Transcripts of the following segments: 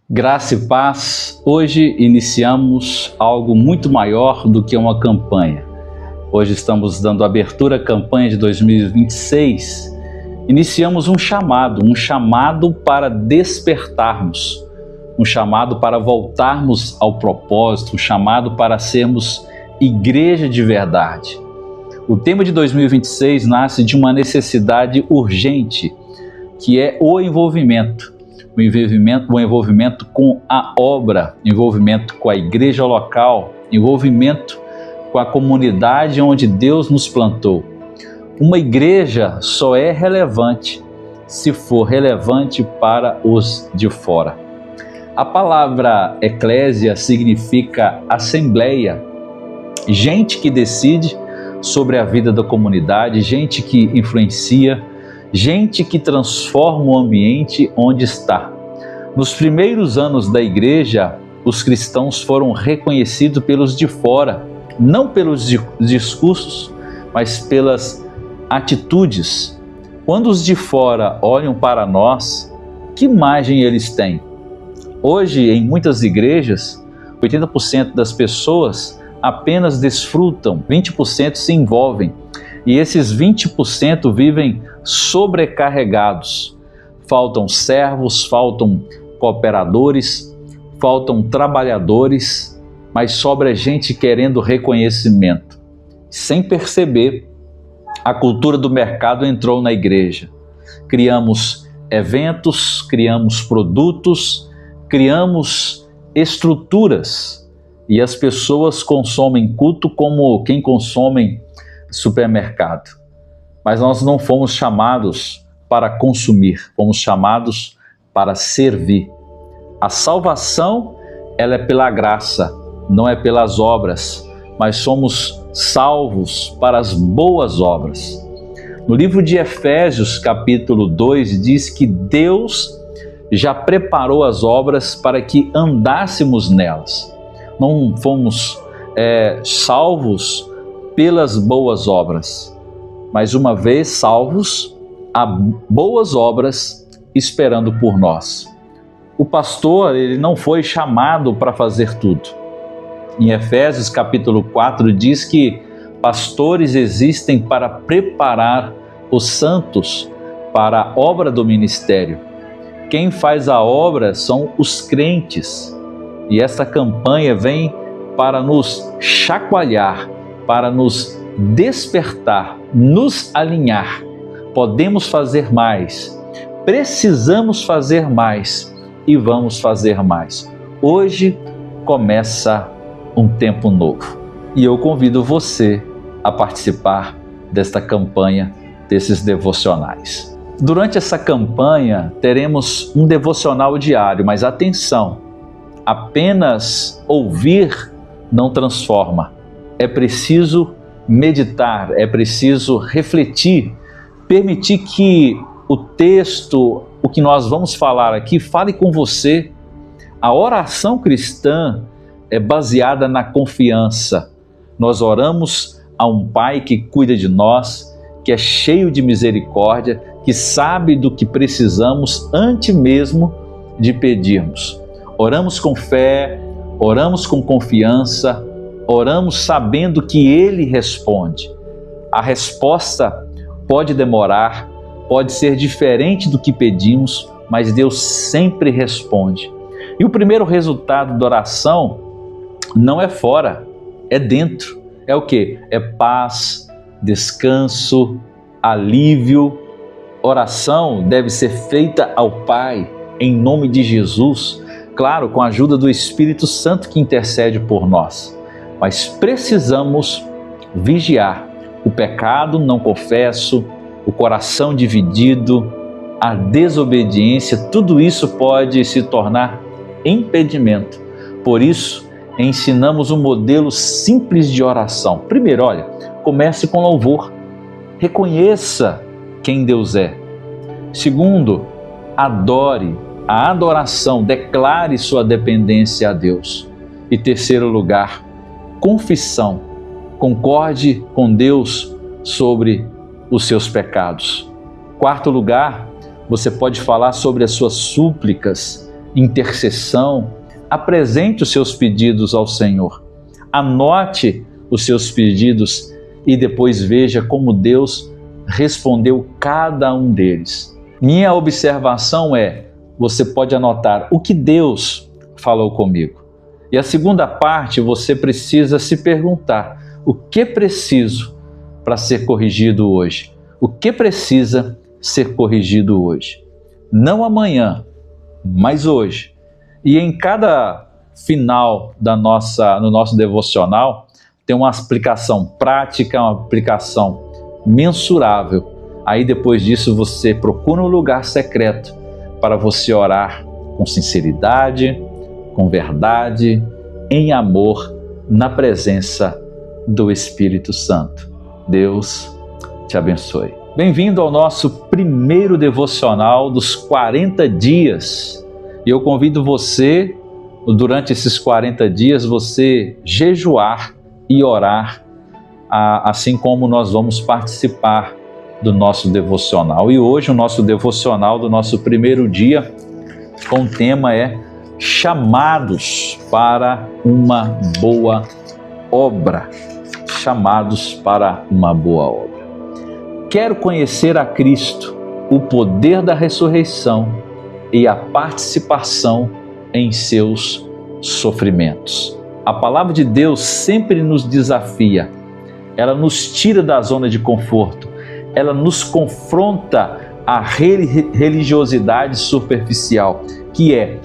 Graça e paz. Hoje iniciamos algo muito maior do que uma campanha. Hoje estamos dando abertura à campanha de 2026. Iniciamos um chamado para despertarmos, um chamado para voltarmos ao propósito, um chamado para sermos igreja de verdade. O tema de 2026 nasce de uma necessidade urgente, que é o envolvimento com a obra, envolvimento com a igreja local, envolvimento com a comunidade onde Deus nos plantou. Uma igreja só é relevante se for relevante para os de fora. A palavra eclésia significa assembleia, gente que decide sobre a vida da comunidade, gente que influencia, gente que transforma o ambiente onde está. Nos primeiros anos da igreja, os cristãos foram reconhecidos pelos de fora, não pelos discursos, mas pelas atitudes. Quando os de fora olham para nós, que imagem eles têm? Hoje, em muitas igrejas, 80% das pessoas apenas desfrutam, 20% se envolvem. E esses 20% vivem sobrecarregados. Faltam servos, faltam cooperadores, faltam trabalhadores, mas sobra gente querendo reconhecimento. Sem perceber, a cultura do mercado entrou na igreja. Criamos eventos, criamos produtos, criamos estruturas e as pessoas consomem culto como quem consome supermercado. Mas nós não fomos chamados para consumir, fomos chamados para servir. A salvação, ela é pela graça, não é pelas obras, mas somos salvos para as boas obras. No livro de Efésios, capítulo 2, diz que Deus já preparou as obras para que andássemos nelas. Não fomos salvos pelas boas obras, mas uma vez salvos, há boas obras esperando por nós. O pastor, ele não foi chamado para fazer tudo. Em Efésios capítulo 4 diz que pastores existem para preparar os santos para a obra do ministério. Quem faz a obra são os crentes. E esta campanha vem para nos chacoalhar, para nos despertar, nos alinhar. Podemos fazer mais, precisamos fazer mais e vamos fazer mais. Hoje começa um tempo novo e eu convido você a participar desta campanha, desses devocionais. Durante essa campanha teremos um devocional diário, mas atenção, apenas ouvir não transforma. É preciso meditar, é preciso refletir, permitir que o texto, o que nós vamos falar aqui, fale com você. A oração cristã é baseada na confiança. Nós oramos a um Pai que cuida de nós, que é cheio de misericórdia, que sabe do que precisamos antes mesmo de pedirmos. Oramos com fé, oramos com confiança, oramos sabendo que Ele responde. A resposta pode demorar, pode ser diferente do que pedimos, mas Deus sempre responde. E o primeiro resultado da oração não é fora, é dentro. É o quê? É paz, descanso, alívio. Oração deve ser feita ao Pai, em nome de Jesus, claro, com a ajuda do Espírito Santo que intercede por nós. Mas precisamos vigiar. O pecado não confesso, o coração dividido, a desobediência, tudo isso pode se tornar impedimento. Por isso, ensinamos um modelo simples de oração. Primeiro, olha, comece com louvor. Reconheça quem Deus é. Segundo, adore. A adoração, declare sua dependência a Deus. E terceiro lugar, confissão. Concorde com Deus sobre os seus pecados. Quarto lugar, você pode falar sobre as suas súplicas intercessão, apresente os seus pedidos ao Senhor. Anote os seus pedidos e depois veja como Deus respondeu cada um deles. Minha observação é: você pode anotar o que Deus falou comigo. E a segunda parte, você precisa se perguntar: o que preciso para ser corrigido hoje? O que precisa ser corrigido hoje? Não amanhã, mas hoje. E em cada final no nosso devocional, tem uma aplicação prática, uma aplicação mensurável. Aí depois disso você procura um lugar secreto para você orar com sinceridade, com verdade, em amor, na presença do Espírito Santo. Deus te abençoe. Bem-vindo ao nosso primeiro devocional dos 40 dias. E eu convido você, durante esses 40 dias, você jejuar e orar, assim como nós vamos participar do nosso devocional. E hoje o nosso devocional do nosso primeiro dia, com o tema é chamados para uma boa obra. Chamados para uma boa obra. Quero conhecer a Cristo, o poder da ressurreição e a participação em seus sofrimentos. A palavra de Deus sempre nos desafia, ela nos tira da zona de conforto, ela nos confronta à religiosidade superficial, que é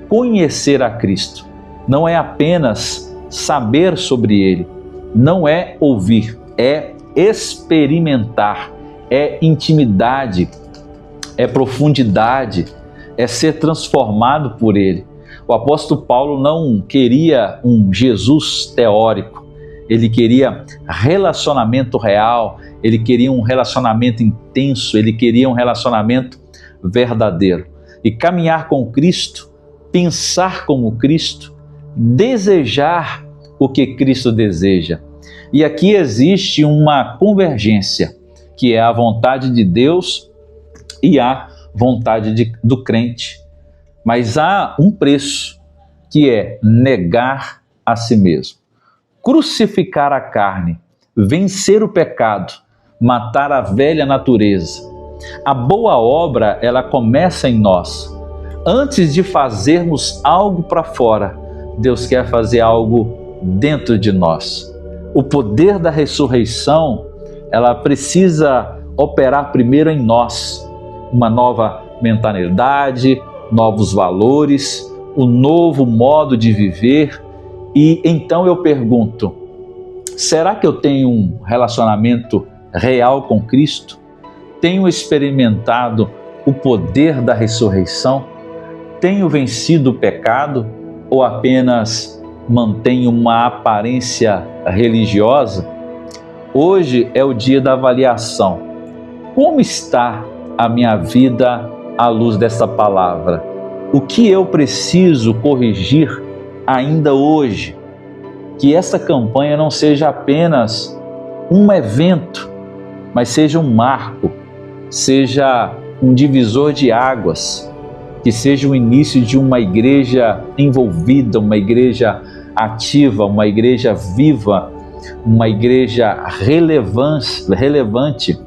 conhecer a Cristo. Não é apenas saber sobre Ele, não é ouvir, é experimentar, é intimidade, é profundidade, é ser transformado por Ele. O apóstolo Paulo não queria um Jesus teórico, ele queria relacionamento real, ele queria um relacionamento intenso, ele queria um relacionamento verdadeiro. E caminhar com Cristo, pensar como Cristo, desejar o que Cristo deseja. E aqui existe uma convergência, que é a vontade de Deus e a vontade do crente. Mas há um preço, que é negar a si mesmo, crucificar a carne, vencer o pecado, matar a velha natureza. A boa obra, ela começa em nós. Antes de fazermos algo para fora, Deus quer fazer algo dentro de nós. O poder da ressurreição, ela precisa operar primeiro em nós. Uma nova mentalidade, novos valores, um novo modo de viver. E então eu pergunto, será que eu tenho um relacionamento real com Cristo? Tenho experimentado o poder da ressurreição? Tenho vencido o pecado ou apenas mantenho uma aparência religiosa? Hoje é o dia da avaliação. Como está a minha vida à luz dessa palavra? O que eu preciso corrigir ainda hoje? Que essa campanha não seja apenas um evento, mas seja um marco, seja um divisor de águas, que seja o início de uma igreja envolvida, uma igreja ativa, uma igreja viva, uma igreja relevante.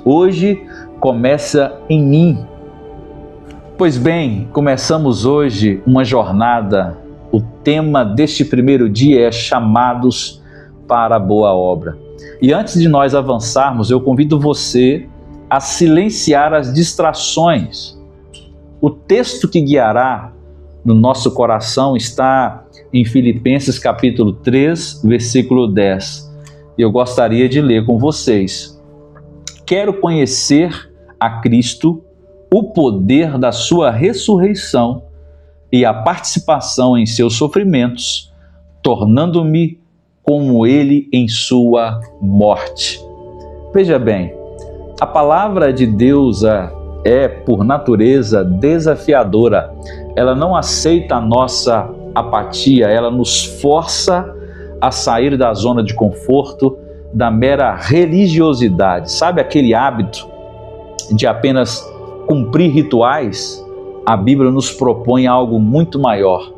Hoje começa em mim. Pois bem, começamos hoje uma jornada. O tema deste primeiro dia é chamados para a boa obra. E antes de nós avançarmos, eu convido você a silenciar as distrações. O texto que guiará no nosso coração está em Filipenses capítulo 3, versículo 10. Eu gostaria de ler com vocês. Quero conhecer a Cristo, o poder da sua ressurreição e a participação em seus sofrimentos, tornando-me como ele em sua morte. Veja bem, a palavra de Deus é, por natureza, desafiadora. Ela não aceita a nossa apatia, ela nos força a sair da zona de conforto, da mera religiosidade. Sabe aquele hábito de apenas cumprir rituais, a Bíblia nos propõe algo muito maior,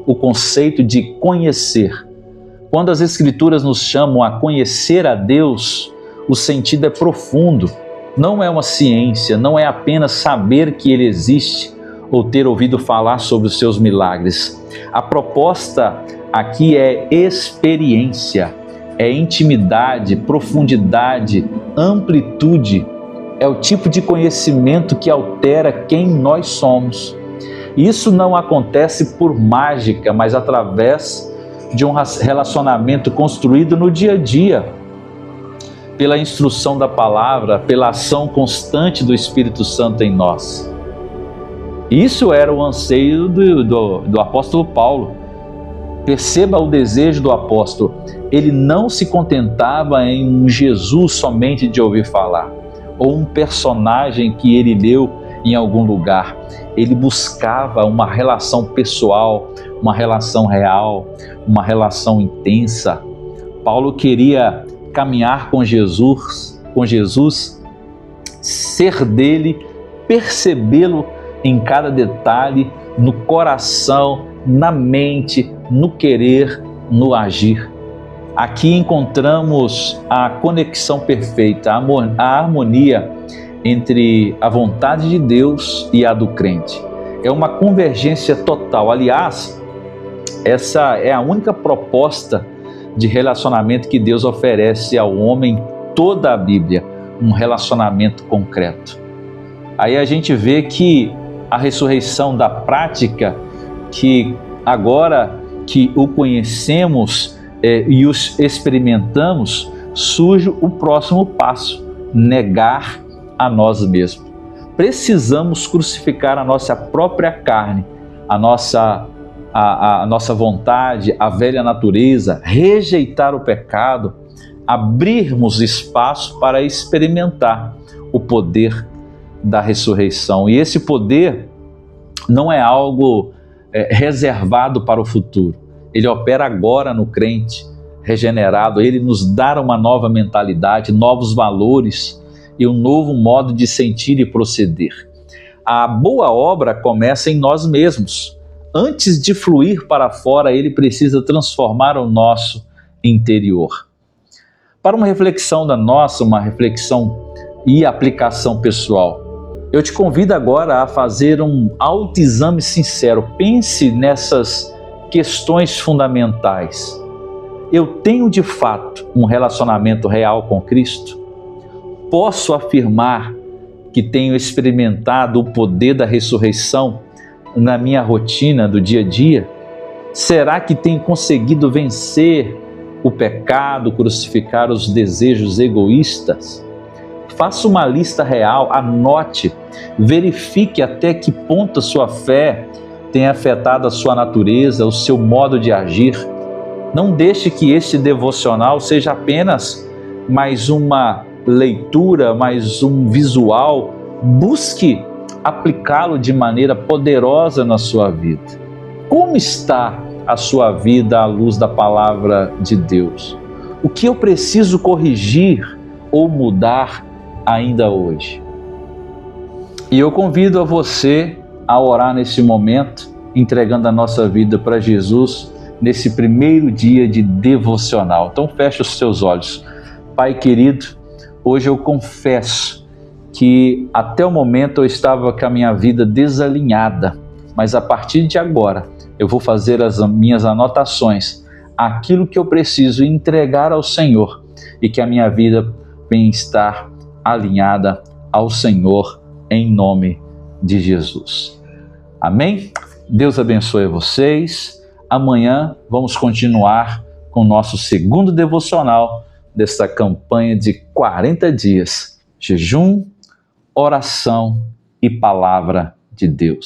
o conceito de conhecer. Quando as Escrituras nos chamam a conhecer a Deus, o sentido é profundo. Não é uma ciência, não é apenas saber que Ele existe ou ter ouvido falar sobre os seus milagres. A proposta aqui é experiência, é intimidade, profundidade, amplitude. É o tipo de conhecimento que altera quem nós somos. Isso não acontece por mágica, mas através de um relacionamento construído no dia a dia, pela instrução da palavra, pela ação constante do Espírito Santo em nós. Isso era o anseio do apóstolo Paulo. Perceba o desejo do apóstolo. Ele não se contentava em um Jesus somente de ouvir falar, ou um personagem que ele leu em algum lugar. Ele buscava uma relação pessoal, uma relação real, uma relação intensa. Paulo queria caminhar com Jesus, ser dele, percebê-lo em cada detalhe, no coração, na mente, no querer, no agir. Aqui encontramos a conexão perfeita, a harmonia entre a vontade de Deus e a do crente. É uma convergência total. Aliás, essa é a única proposta de relacionamento que Deus oferece ao homem em toda a Bíblia, um relacionamento concreto. Aí a gente vê que a ressurreição da prática, que agora que o conhecemos e os experimentamos, surge o próximo passo: negar a nós mesmos. Precisamos crucificar a nossa própria carne, a nossa vontade, a velha natureza, rejeitar o pecado, abrirmos espaço para experimentar o poder da ressurreição. E esse poder não é algo reservado para o futuro. Ele opera agora no crente regenerado. Ele nos dá uma nova mentalidade, novos valores e um novo modo de sentir e proceder. A boa obra começa em nós mesmos. Antes de fluir para fora, ele precisa transformar o nosso interior. Para uma reflexão uma reflexão e aplicação pessoal, eu te convido agora a fazer um autoexame sincero. Pense nessas questões fundamentais. Eu tenho de fato um relacionamento real com Cristo? Posso afirmar que tenho experimentado o poder da ressurreição na minha rotina do dia a dia? Será que tenho conseguido vencer o pecado, crucificar os desejos egoístas? Faça uma lista real, anote, verifique até que ponto a sua fé tem afetado a sua natureza, o seu modo de agir. Não deixe que este devocional seja apenas mais uma leitura, mais um visual. Busque aplicá-lo de maneira poderosa na sua vida. Como está a sua vida à luz da palavra de Deus? O que eu preciso corrigir ou mudar ainda hoje? E eu convido a você a orar nesse momento, entregando a nossa vida para Jesus nesse primeiro dia de devocional. Então feche os seus olhos. Pai querido, hoje eu confesso que até o momento eu estava com a minha vida desalinhada, mas a partir de agora eu vou fazer as minhas anotações, aquilo que eu preciso entregar ao Senhor, e que a minha vida venha estar alinhada ao Senhor, em nome de Jesus. Amém? Deus abençoe vocês. Amanhã vamos continuar com o nosso segundo devocional desta campanha de 40 dias. Jejum, oração e palavra de Deus.